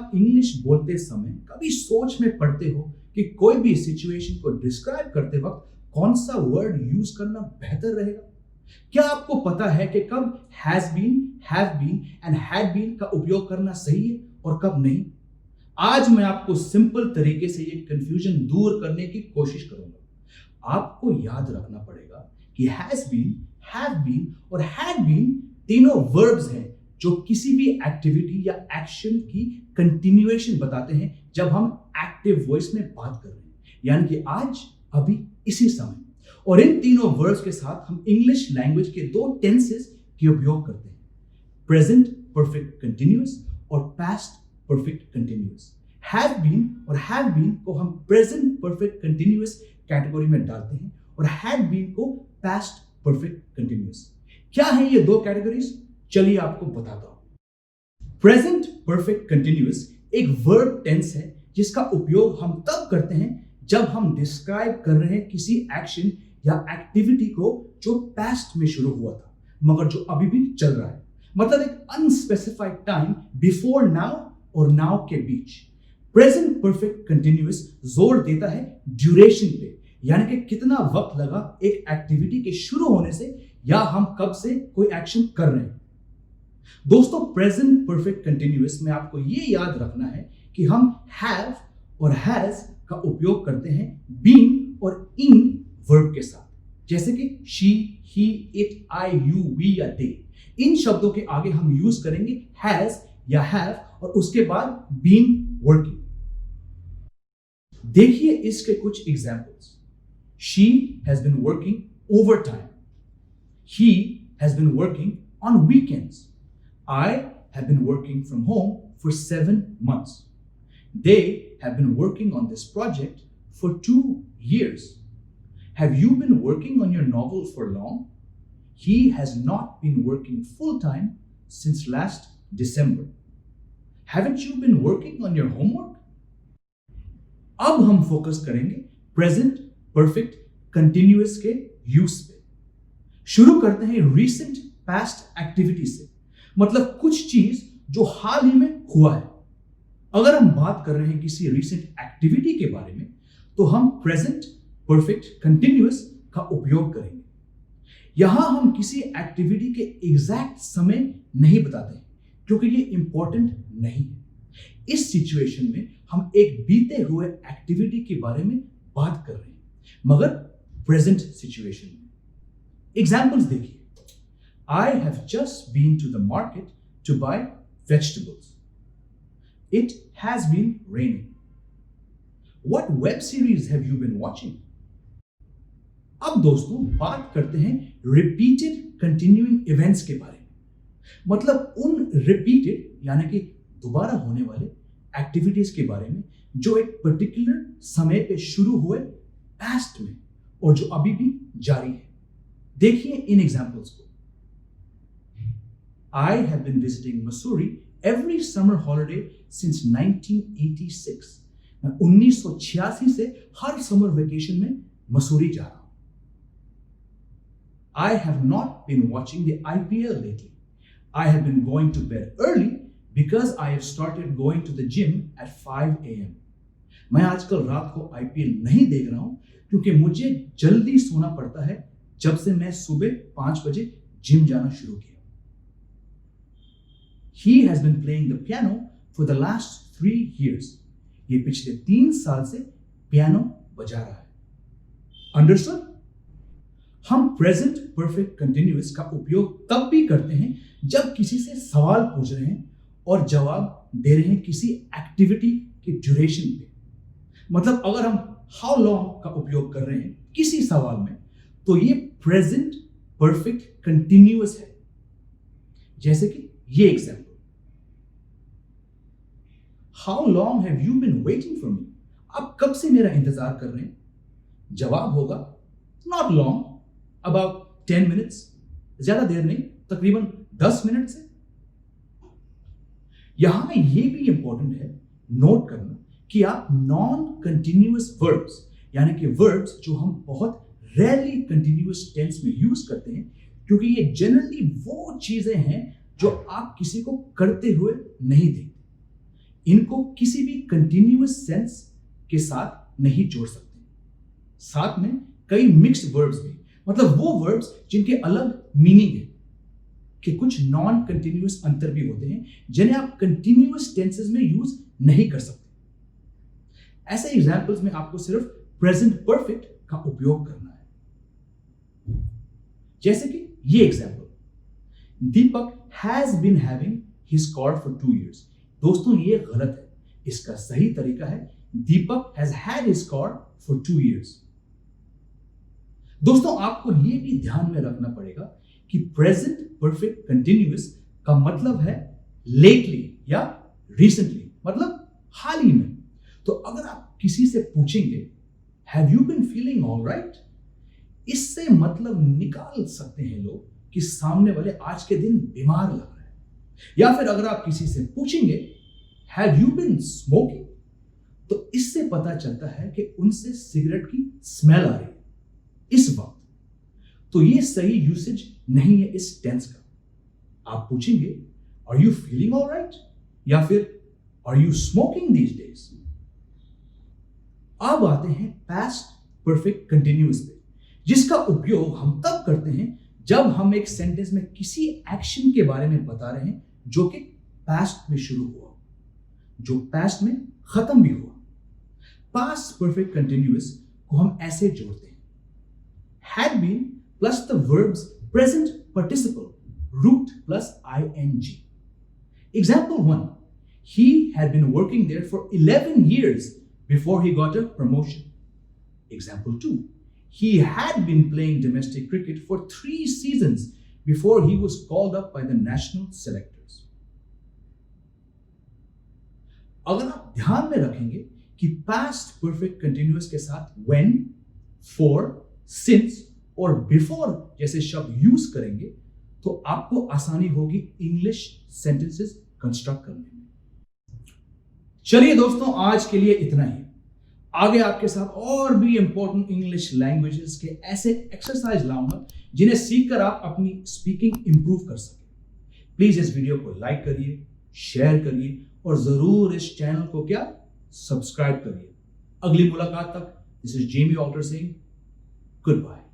आप इंग्लिश बोलते समय कभी सोच में पड़ते हो कि कोई भी सिचुएशन को डिस्क्राइब करते वक्त कौन सा वर्ड यूज करना बेहतर रहेगा? क्या आपको पता है कि कब has been, have been and had been का उपयोग करना सही है और कब नहीं? आज मैं आपको सिंपल तरीके से ये कंफ्यूजन दूर करने की कोशिश करूंगा। आपको याद रखना पड़ेगा कि हैज बीन, हैव बीन और हैड बीन तीनों वर्ब्स हैं जो किसी भी एक्टिविटी या एक्शन की कंटिन्यूएशन बताते हैं जब हम एक्टिव वॉइस में बात कर रहे हैं, यानी कि आज, अभी, इसी समय। और इन तीनों वर्ब्स के साथ हम इंग्लिश लैंग्वेज के दो टेंसेस के उपयोग करते हैं, प्रेजेंट परफेक्ट कंटिन्यूअस और past perfect continuous. Have been और हैव बीन को हम प्रेजेंट परफेक्ट कंटिन्यूअस कैटेगरी में डालते हैं और हैड बीन को पास्ट परफेक्ट कंटिन्यूअस। क्या है ये दो कैटेगरीज? चलिए आपको बताता हूं। प्रेजेंट परफेक्ट कंटिन्यूअस एक वर्ब टेंस है जिसका उपयोग हम तब करते हैं जब हम डिस्क्राइब कर रहे हैं किसी एक्शन या एक्टिविटी को जो पास्ट में शुरू हुआ था मगर जो अभी भी चल रहा है, मतलब एक अनस्पेसिफाइड टाइम बिफोर नाउ और नाउ के बीच। प्रेजेंट परफेक्ट कंटिन्यूअस जोर देता है ड्यूरेशन पे, यानी कि कितना वक्त लगा एक एक्टिविटी के शुरू होने से या हम कब से कोई एक्शन कर रहे हैं। दोस्तों, प्रेजेंट परफेक्ट कंटिन्यूअस में आपको ये याद रखना है कि हम हैव और हैज का उपयोग करते हैं बीन और इन वर्ब के साथ, जैसे कि she, he, it, I, you, we या दे। इन शब्दों के आगे हम यूज करेंगे हैज या हैव और उसके बाद बीन वर्किंग। देखिए इसके कुछ examples. She has been working over time, he has been working on weekends, I have been working from home for 7 months, they have been working on this project for 2 years. Have you been working on your novel for long? He has not been working full time since last December. Haven't you been working on your homework? अब हम focus करेंगे present perfect continuous के use पे। शुरू करते हैं recent past activity से, मतलब कुछ चीज जो हाल ही में हुआ है। अगर हम बात कर रहे हैं किसी रीसेंट एक्टिविटी के बारे में तो हम प्रेजेंट परफेक्ट कंटिन्यूअस का उपयोग करेंगे। यहां हम किसी एक्टिविटी के एग्जैक्ट समय नहीं बताते क्योंकि ये इंपॉर्टेंट नहीं है। इस सिचुएशन में हम एक बीते हुए एक्टिविटी के बारे में बात कर रहे हैं, मगर प्रेजेंट सिचुएशन में। एग्जाम्पल्स देखिए। I have just been to the market to buy vegetables. It has been raining. What web series have you been watching? अब दोस्तों बात करते हैं रिपीटेड कंटिन्यूइंग इवेंट्स के बारे में, मतलब उन रिपीटेड यानी कि दोबारा होने वाले एक्टिविटीज के बारे में जो एक पर्टिकुलर समय पे शुरू हुए पास्ट में और जो अभी भी जारी है। देखिए इन एग्जाम्पल्स को। I have been visiting Mussoorie every summer holiday since 1986. मैं 1986 से हर समर वेकेशन में मसूरी जा रहा हूं। I have not been watching the IPL lately. I have been going to bed early because I have started going to the gym at 5 a.m. मैं आजकल रात को IPL नहीं देख रहा हूं क्योंकि मुझे जल्दी सोना पड़ता है जब से मैं सुबह 5 बजे जिम जाना शुरू किया। He has been playing the piano for the last 3 years. ये पिछले 3 साल से पियानो बजा रहा है। Understood? हम प्रेजेंट परफेक्ट कंटिन्यूअस का उपयोग तब भी करते हैं जब किसी से सवाल पूछ रहे हैं और जवाब दे रहे हैं किसी एक्टिविटी की ड्यूरेशन पे। मतलब अगर हम हाउ लॉन्ग का उपयोग कर रहे हैं किसी सवाल में तो ये प्रेजेंट परफेक्ट कंटिन्यूअस है। जैसे कि ये example, how long have you been waiting for me? आप कब से मेरा इंतजार कर रहे हैं? जवाब होगा नॉट लॉन्ग, अबाउट 10 मिनट्स, ज्यादा देर नहीं, तकरीबन 10 मिनट से। यहां यह भी इंपॉर्टेंट है नोट करना कि आप नॉन कंटिन्यूअस वर्ब्स यानी कि वर्ब्स जो हम बहुत रेयरली कंटिन्यूअस टेंस में यूज करते हैं, क्योंकि ये जनरली वो चीजें हैं जो आप किसी को करते हुए नहीं देखते। इनको किसी भी कंटिन्यूअस सेंस के साथ नहीं जोड़ सकते। साथ में कई मिक्स्ड वर्ब्स भी, मतलब वो वर्ब्स जिनके अलग मीनिंग है, कि कुछ नॉन कंटिन्यूअस अंतर भी होते हैं जिन्हें आप कंटिन्यूअस टेंसेस में यूज नहीं कर सकते। ऐसे एग्जांपल्स में आपको सिर्फ प्रेजेंट परफेक्ट का उपयोग करना है। जैसे कि ये example, Deepak has been having his car for 2 years। दोस्तों ये गलत है, इसका सही तरीका है Deepak has had his car for 2 years। दोस्तों आपको ये भी ध्यान में रखना पड़ेगा कि प्रेजेंट परफेक्ट कंटिन्यूअस का मतलब है लेटली या रिसेंटली, मतलब हाल ही में। तो अगर आप किसी से पूछेंगे have you been feeling alright, इससे मतलब निकाल सकते हैं लोग कि सामने वाले आज के दिन बीमार लग रहा है। या फिर अगर आप किसी से पूछेंगे हैव यू बीन स्मोकिंग, तो इससे पता चलता है कि उनसे सिगरेट की स्मेल आ रही है इस वक्त। तो ये सही यूसेज नहीं है इस टेंस का। आप पूछेंगे आर यू फीलिंग ऑलराइट या फिर are you smoking these days. अब आते हैं पास्ट परफेक्ट कंटिन्यूअस पे, जिसका उपयोग हम तब करते हैं जब हम एक सेंटेंस में किसी एक्शन के बारे में बता रहे हैं जो कि पास्ट में शुरू हुआ, जो पास्ट में खत्म भी हुआ। पास्ट परफेक्ट कंटिन्यूअस को हम ऐसे जोड़ते हैं, had been plus the verb's present participle root plus ing। Example 1, he had been working there for 11 years before he got a promotion। Example 2, he had been playing domestic cricket for 3 seasons before he was called up by the national selectors। अगर आप ध्यान में रखेंगे कि past perfect continuous के साथ when, for, since और before जैसे शब्द यूज करेंगे तो आपको आसानी होगी इंग्लिश सेंटेंसेस कंस्ट्रक्ट करने में। चलिए दोस्तों, आज के लिए इतना ही। आगे आपके साथ और भी इंपॉर्टेंट इंग्लिश लैंग्वेजेस के ऐसे एक्सरसाइज लाऊंगा जिन्हें सीखकर आप अपनी स्पीकिंग इंप्रूव कर सकें। प्लीज इस वीडियो को लाइक करिए, शेयर करिए और जरूर इस चैनल को सब्सक्राइब करिए। अगली मुलाकात तक, this is Jamie Alter Singh, good bye.